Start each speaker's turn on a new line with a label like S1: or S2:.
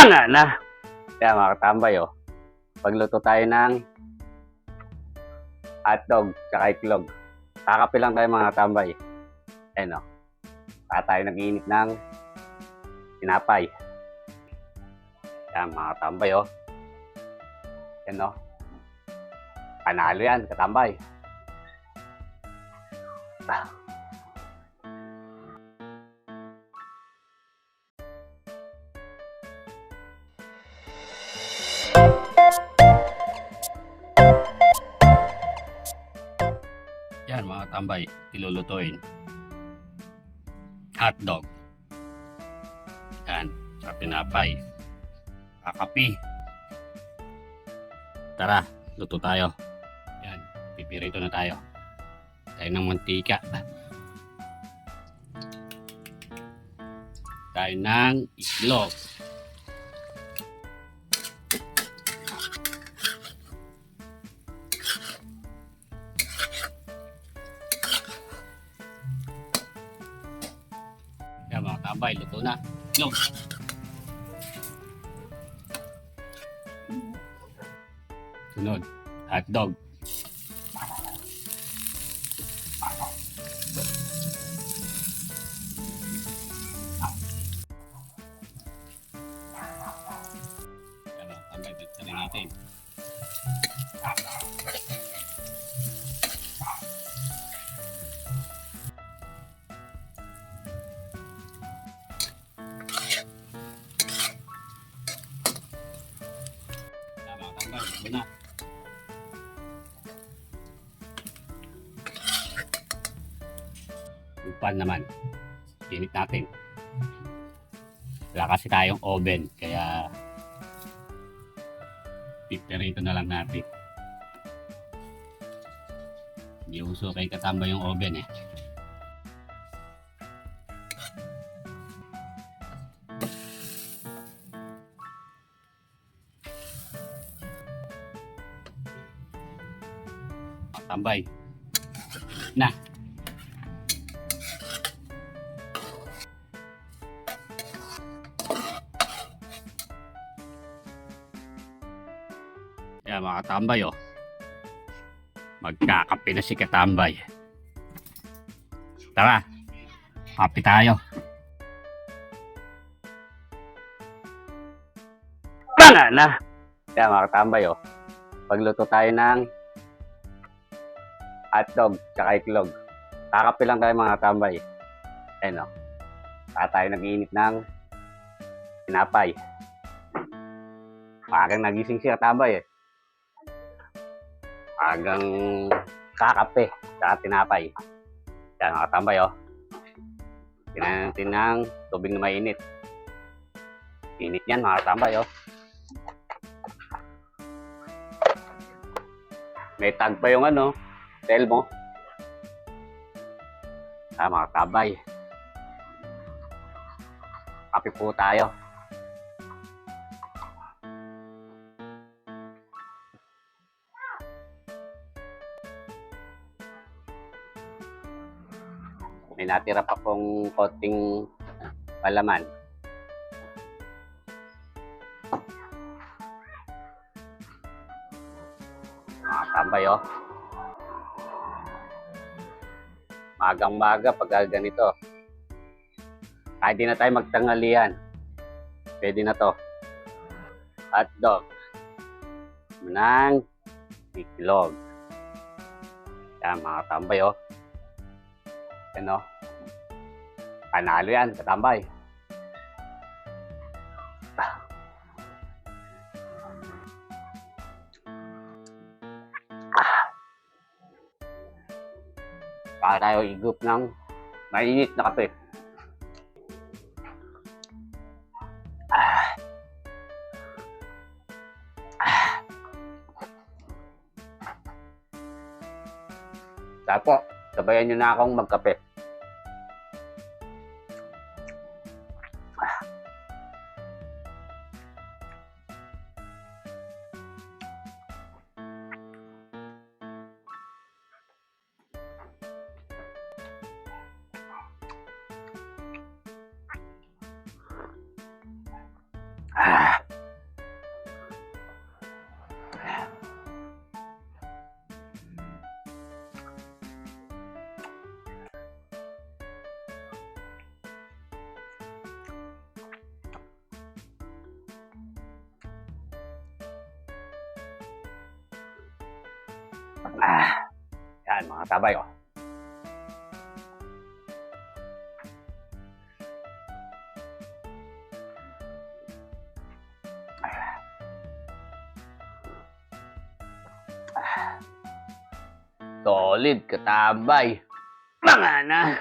S1: Tama na. Kaya mga katambay, pagluto tayo ng hotdog tsaka itlog. Kakape lang tayo mga katambay. Ayan tayo nag-iinit ng tinapay. Kaya mga katambay, ayan panalo yan katambay. Yan mga tambay, ilulutuin. Hotdog. Yan, sa tinapay. Kakapi. Tara, luto tayo. Yan, pipirito na tayo. Tayo ng mantika. Tayo ng itlog. Yan mga tambay, luto na. Itlog. Sunod, hotdog. Yan mga tambay, dagdagan natin. Ito na. Yung pan naman, init natin. Wala kasi tayong oven, kaya pipirito na lang natin. Hindi uso kay katambay yung oven Tambay na. Yan mga katambay magkakape na si katambay. Tara, kape tayo. Tama na. Yan mga katambay pagluto tayo ng hotdog tsaka itlog. Kakape lang tayo mga katambay. Ayan tayo nag-iinit ng tinapay. Parang nagising si katambay Agang kakape tsaka tinapay. Ayan mga katambay Tingnan natin ng tubig na mainit. Init yan mga katambay May tag pa yung tel mo. Mga katambay, kape po tayo. May natira pa pong konting palaman. Mga katambay magang-maga pag ganito. Kahit di na tayo magtanghalian, pwede na to. Hotdog ng itlog. Yan mga katambay panalo yan katambay. Para tayo igup ng mainit na kape. Tapos, sabayan nyo na akong magkape. Ah. Yan, mga tabay, oh. Solid, katambay. Mga na.